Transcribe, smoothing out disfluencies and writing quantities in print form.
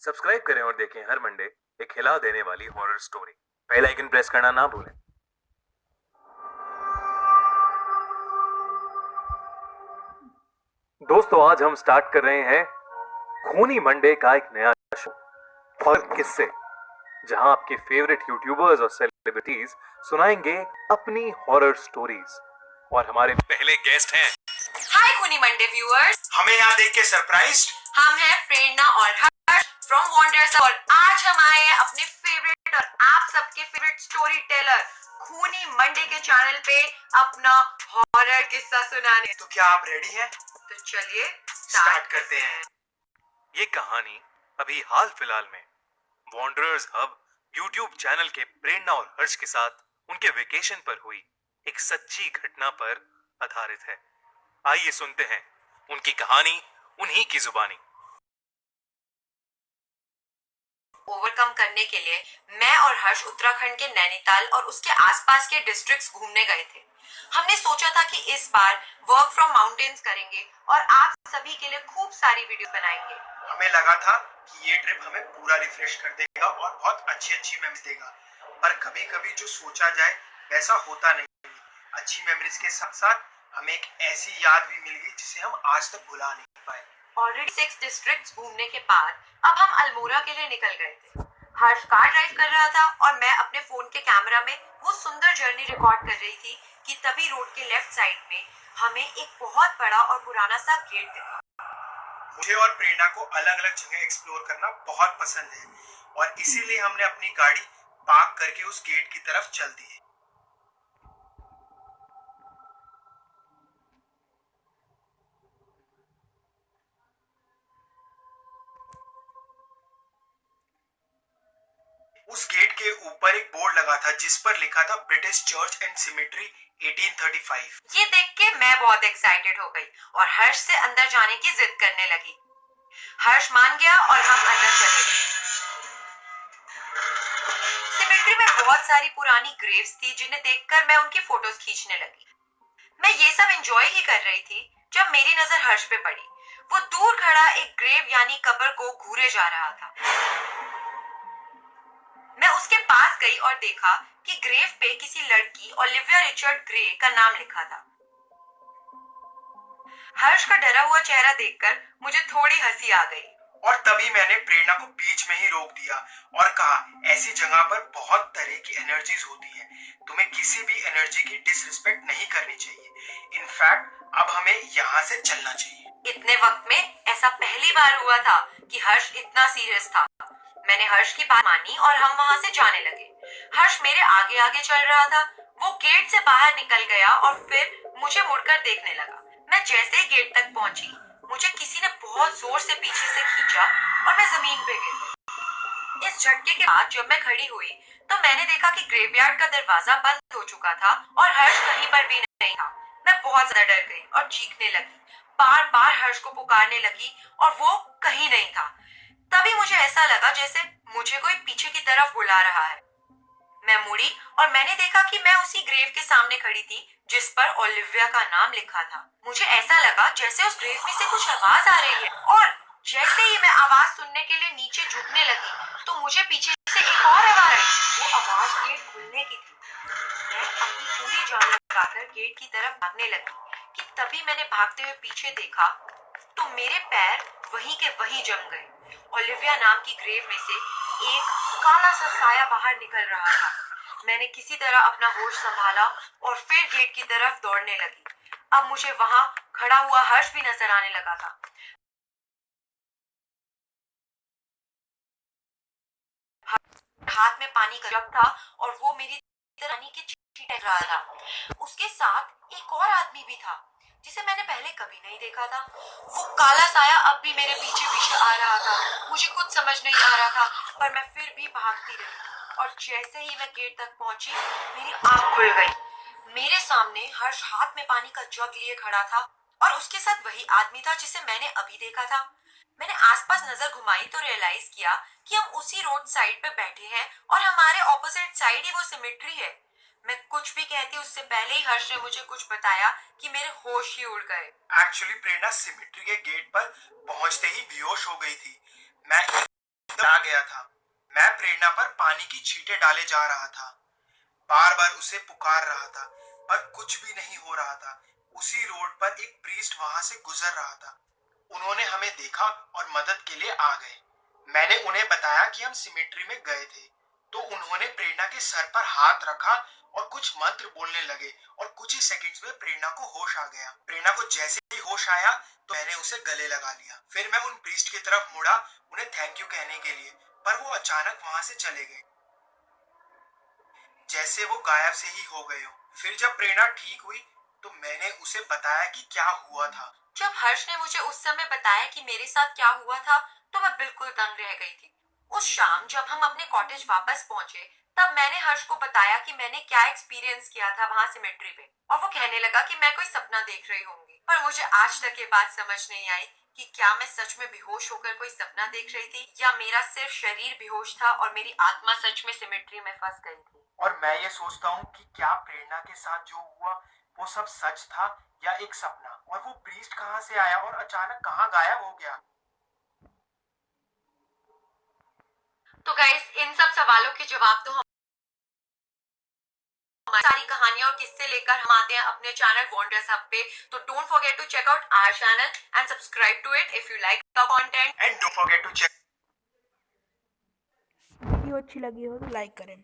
Subscribe करें और देखें हर मंडे एक हिला देने वाली horror story. Bell icon press करना ना भूलें। दोस्तों, आज हम स्टार्ट कर रहे हैं खूनी मंडे का एक नया शो, हॉरर किस्से, जहां आपके फेवरेट यूट्यूबर्स और सेलिब्रिटीज सुनाएंगे अपनी हॉरर स्टोरीज। और हमारे पहले गेस्ट हैं। हाय खूनी मंडे व्यूअर्स, हमें यहाँ देख के सरप्राइज। हम हैं प्रेरणा और हर्ष फ्रॉम वॉन्डर्स और आज हम आए हैं अपने फेवरेट और आप सबके फेवरेट स्टोरी टेलर खूनी मंडे के चैनल पे अपना हॉरर किस्सा सुनाने। तो क्या आप रेडी हैं? तो चलिए स्टार्ट करते हैं। ये कहानी अभी हाल फिलहाल में वॉन्डरर्स हब यूट्यूब चैनल के प्रेरणा और हर्ष के साथ उनके वेकेशन पर हुई एक सच्ची घटना पर आधारित है। आइए सुनते हैं उनकी कहानी उन्हीं की जुबानी। ओवरकम करने के लिए मैं और हर्ष उत्तराखंड के नैनीताल और उसके आसपास के डिस्ट्रिक्ट्स घूमने गए थे। हमने सोचा था कि इस बार वर्क फ्रॉम माउंटेन्स करेंगे और आप सभी के लिए खूब सारी वीडियो बनाएंगे। हमें लगा था कि ये ट्रिप हमें पूरा रिफ्रेश कर देगा और बहुत अच्छी अच्छी मेमोरीज देगा, पर कभी कभी जो सोचा जाए वैसा होता नहीं। अच्छी मेमोरीज के साथ साथ हमें एक ऐसी याद भी मिल गई जिसे हम आज तक भुला नहीं पाए। ऑलरेडी 6 डिस्ट्रिक्ट्स घूमने के बाद अब हम अल्मोड़ा के लिए निकल गए थे। हर्ष कार ड्राइव कर रहा था और मैं अपने फोन के कैमरा में वो सुंदर जर्नी रिकॉर्ड कर रही थी कि तभी रोड के लेफ्ट साइड में हमें एक बहुत बड़ा और पुराना सा गेट दिखा। मुझे और प्रेरणा को अलग अलग जगह एक्सप्लोर करना बहुत पसंद है और इसीलिए हमने अपनी गाड़ी पार्क करके उस गेट की तरफ चल दी। उस गेट के ऊपर एक बोर्ड लगा था जिस पर लिखा था ब्रिटिश चर्च एंड सिमेट्री 1835। ये देख के मैं बहुत एक्साइटेड हो गई और हर्ष से अंदर जाने की जिद करने लगी। हर्ष मान गया और हम अंदर चले गए। सिमेट्री में बहुत सारी पुरानी ग्रेव्स थी जिन्हें देखकर मैं उनकी फोटोज खींचने लगी। मैं ये सब एंजॉय ही कर रही थी जब मेरी नजर हर्ष पे पड़ी। वो दूर खड़ा एक ग्रेव यानी कब्र को घूरे जा रहा था। मैं उसके पास गई और देखा कि ग्रेव पे किसी लड़की ओलिविया रिचर्ड ग्रे का नाम लिखा था। हर्ष का डरा हुआ चेहरा देखकर मुझे थोड़ी हंसी आ गई और तभी मैंने प्रेरणा को बीच में ही रोक दिया और कहा, ऐसी जगह पर बहुत तरह की एनर्जीज होती है, तुम्हें किसी भी एनर्जी की डिसरिस्पेक्ट नहीं करनी चाहिए। इनफैक्ट अब हमें यहाँ से चलना चाहिए। इतने वक्त में ऐसा पहली बार हुआ था कि हर्ष इतना सीरियस था। मैंने हर्ष की बात मानी और हम वहाँ से जाने लगे। हर्ष मेरे आगे आगे चल रहा था। वो गेट से बाहर निकल गया और फिर मुझे मुड़कर देखने लगा। मैं जैसे ही गेट तक पहुंची, मुझे किसी ने बहुत जोर से पीछे से खींचा और मैं जमीन पे गिर गई। इस झटके के बाद जब मैं खड़ी हुई तो मैंने देखा कि ग्रेवयार्ड का दरवाजा बंद हो चुका था और हर्ष कहीं पर भी नहीं था। मैं बहुत ज्यादा डर गई और चीखने लगी। बार बार हर्ष को पुकारने लगी और वो कहीं नहीं था। तभी मुझे ऐसा लगा जैसे मुझे कोई पीछे की तरफ बुला रहा है। मैं मुड़ी और मैंने देखा कि मैं उसी ग्रेव के सामने खड़ी थी जिस पर ओलिविया का नाम लिखा था। मुझे ऐसा लगा जैसे उस ग्रेव में से कुछ आवाज आ रही है और जैसे ही मैं आवाज सुनने के लिए नीचे झुकने लगी तो मुझे पीछे से एक और आवाज आई। वो आवाज गेट खुलने की थी। मैं अपनी पूरी जान लगाकर गेट की तरफ भागने लगी कि तभी मैंने भागते हुए पीछे देखा तो मेरे पैर वहीं के वहीं जम गए। ओलिविया नाम की ग्रेव में से एक काला सा साया बाहर निकल रहा था। मैंने किसी तरह अपना होश संभाला और फिर गेट की तरफ दौड़ने लगी। अब मुझे वहां खड़ा हुआ हर्ष भी नजर आने लगा था। हाथ में पानी का जग था और वो मेरी तरह पानी की छींटे रहा था। उसके साथ एक और आदमी भी था जिसे मैंने पहले कभी नहीं देखा था। वो काला साया अब भी मेरे पीछे पीछे आ रहा था। मुझे कुछ समझ नहीं आ रहा था पर मैं फिर भी भागती रही और जैसे ही मैं गेट तक पहुंची मेरी आंख खुल गई। मेरे सामने हर्ष हाथ में पानी का जग लिए खड़ा था और उसके साथ वही आदमी था जिसे मैंने अभी देखा था। मैंने आसपास नजर घुमाई तो रियलाइज किया कि हम उसी रोड साइड पे बैठे हैं और हमारे ऑपोजिट साइड ही वो सिमेट्री है। मैं कुछ भी कहती उससे पहले ही हर्ष ने मुझे कुछ बताया कि मेरे होश ही उड़ गए। एक्चुअली प्रेरणा सिमेट्री के गेट पर पहुंचते ही बेहोश हो गई थी। मैं आ गया था। मैं प्रेरणा पर पानी की छींटे डाले जा रहा था, बार बार उसे पुकार रहा था, पर कुछ भी नहीं हो रहा था। उसी रोड पर एक प्रीस्ट वहां से गुजर रहा था। उन्होंने हमें देखा और मदद के लिए आ गए। मैंने उन्हें बताया कि हम सिमेट्री में गए थे, तो उन्होंने प्रेरणा के सर पर हाथ रखा और कुछ मंत्र बोलने लगे और कुछ ही सेकंड्स में प्रेरणा को होश आ गया। प्रेरणा को जैसे ही होश आया तो मैंने उसे गले लगा लिया। फिर मैं उन प्रीस्ट की तरफ मुड़ा उन्हें थैंक यू कहने के लिए, पर वो अचानक वहां से चले गए, जैसे वो गायब से ही हो गए हो। फिर जब प्रेरणा ठीक हुई तो मैंने उसे बताया कि क्या हुआ था। जब हर्ष ने मुझे उस समय बताया कि मेरे साथ क्या हुआ था तो मैं बिल्कुल दंग रह गई थी। उस शाम जब हम अपने कॉटेज वापस पहुंचे तब मैंने हर्ष को बताया कि मैंने क्या एक्सपीरियंस किया था वहां सिमेट्री पे, और वो कहने लगा कि मैं कोई सपना देख रही होंगी। पर मुझे आज तक ये बात समझ नहीं आई कि क्या मैं सच में बेहोश होकर कोई सपना देख रही थी या मेरा सिर्फ शरीर बेहोश था और मेरी आत्मा सच में सिमेट्री में फंस गई थी। और मैं ये सोचता हूँ कि क्या प्रेरणा के साथ जो हुआ वो सब सच था या एक सपना, और वो प्रीस्ट कहाँ से आया और अचानक कहाँ गायब हो गया। तो गाइस, इन सब सवालों के जवाब तो हमारी सारी कहानियां और किस्से लेकर हम आते हैं अपने चैनल वंडर्स हब पे। तो don't forget to check out our channel and subscribe to it if you like the content. And don't forget to check video अच्छी लगी हो तो लाइक करें।